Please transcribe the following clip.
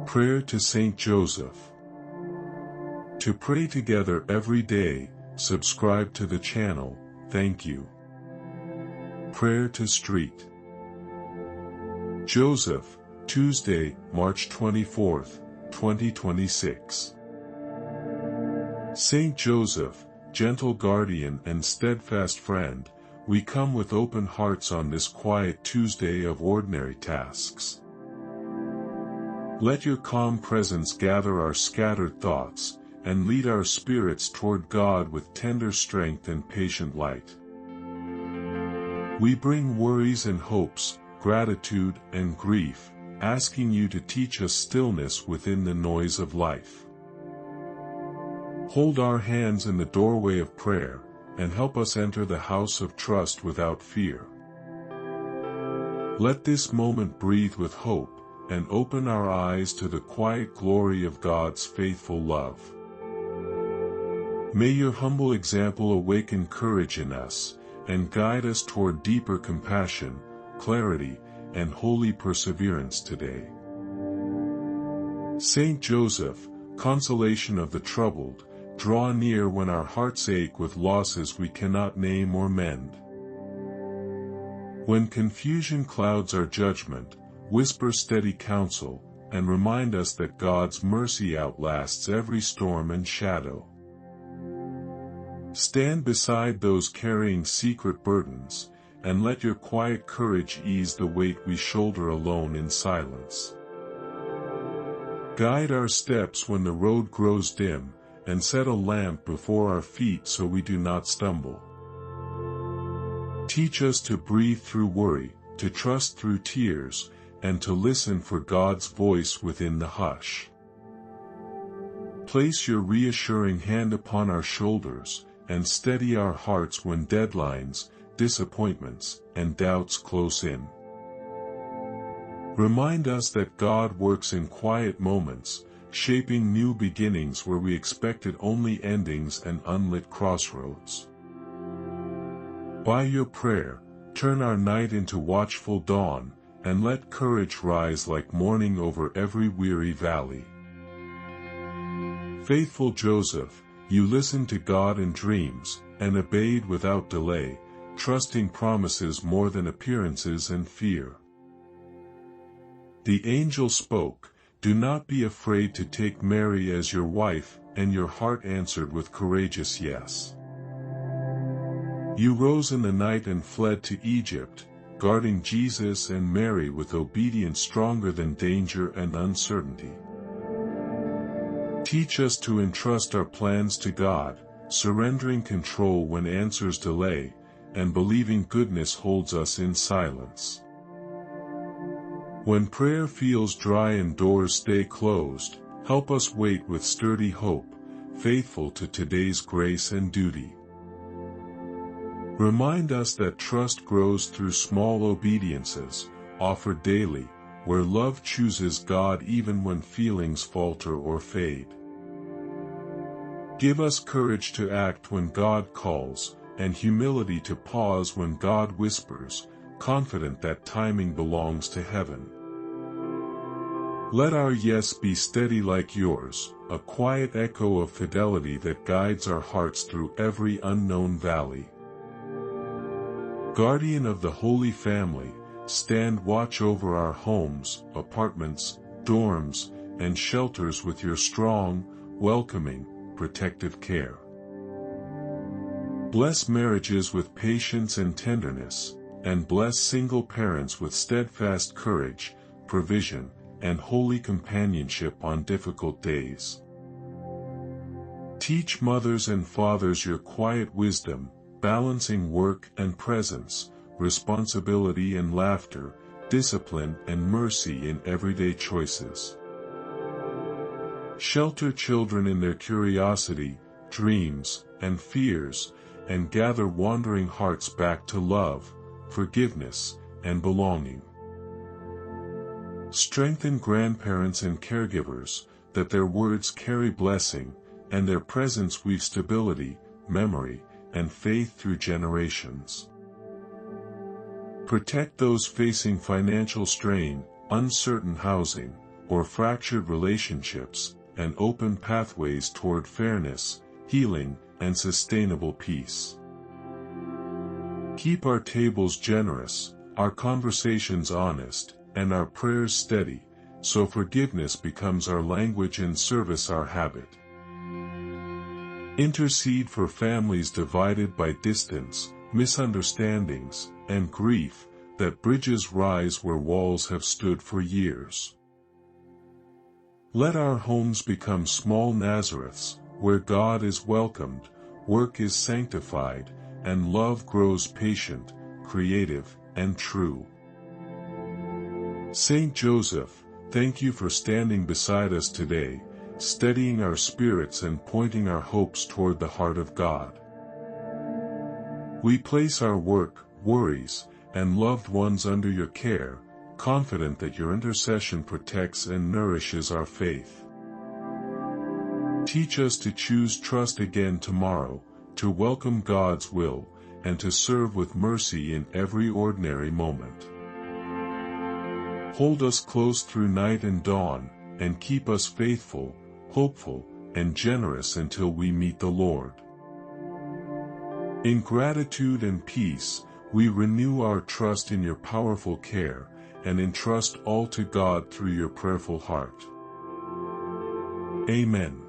Prayer to Saint Joseph. To pray together every day, subscribe to the channel, thank you. Prayer to Street. Joseph, Tuesday, March 24th, 2026. Saint Joseph, gentle guardian and steadfast friend, we come with open hearts on this quiet Tuesday of ordinary tasks. Let your calm presence gather our scattered thoughts, and lead our spirits toward God with tender strength and patient light. We bring worries and hopes, gratitude and grief, asking you to teach us stillness within the noise of life. Hold our hands in the doorway of prayer, and help us enter the house of trust without fear. Let this moment breathe with hope, and open our eyes to the quiet glory of God's faithful love. May your humble example awaken courage in us, and guide us toward deeper compassion, clarity, and holy perseverance today. Saint Joseph, consolation of the troubled, draw near when our hearts ache with losses we cannot name or mend. When confusion clouds our judgment, whisper steady counsel, and remind us that God's mercy outlasts every storm and shadow. Stand beside those carrying secret burdens, and let your quiet courage ease the weight we shoulder alone in silence. Guide our steps when the road grows dim, and set a lamp before our feet so we do not stumble. Teach us to breathe through worry, to trust through tears, and to listen for God's voice within the hush. Place your reassuring hand upon our shoulders, and steady our hearts when deadlines, disappointments, and doubts close in. Remind us that God works in quiet moments, shaping new beginnings where we expected only endings and unlit crossroads. By your prayer, turn our night into watchful dawn, and let courage rise like morning over every weary valley. Faithful Joseph, you listened to God in dreams, and obeyed without delay, trusting promises more than appearances and fear. The angel spoke, "Do not be afraid to take Mary as your wife," and your heart answered with courageous yes. You rose in the night and fled to Egypt, guarding Jesus and Mary with obedience stronger than danger and uncertainty. Teach us to entrust our plans to God, surrendering control when answers delay, and believing goodness holds us in silence. When prayer feels dry and doors stay closed, help us wait with sturdy hope, faithful to today's grace and duty. Remind us that trust grows through small obediences, offered daily, where love chooses God even when feelings falter or fade. Give us courage to act when God calls, and humility to pause when God whispers, confident that timing belongs to heaven. Let our yes be steady like yours, a quiet echo of fidelity that guides our hearts through every unknown valley. Guardian of the Holy Family, stand watch over our homes, apartments, dorms, and shelters with your strong, welcoming, protective care. Bless marriages with patience and tenderness, and bless single parents with steadfast courage, provision, and holy companionship on difficult days. Teach mothers and fathers your quiet wisdom, balancing work and presence, responsibility and laughter, discipline and mercy in everyday choices. Shelter children in their curiosity, dreams, and fears, and gather wandering hearts back to love, forgiveness, and belonging. Strengthen grandparents and caregivers, that their words carry blessing, and their presence weave stability, memory, and faith through generations. Protect those facing financial strain, uncertain housing, or fractured relationships, and open pathways toward fairness, healing, and sustainable peace. Keep our tables generous, our conversations honest, and our prayers steady, so forgiveness becomes our language and service our habit. Intercede for families divided by distance, misunderstandings, and grief, that bridges rise where walls have stood for years. Let our homes become small Nazareths, where God is welcomed, work is sanctified, and love grows patient, creative, and true. Saint Joseph, thank you for standing beside us today, steadying our spirits and pointing our hopes toward the heart of God. We place our work, worries, and loved ones under your care, confident that your intercession protects and nourishes our faith. Teach us to choose trust again tomorrow, to welcome God's will, and to serve with mercy in every ordinary moment. Hold us close through night and dawn, and keep us faithful, hopeful, and generous until we meet the Lord. In gratitude and peace, we renew our trust in your powerful care, and entrust all to God through your prayerful heart. Amen.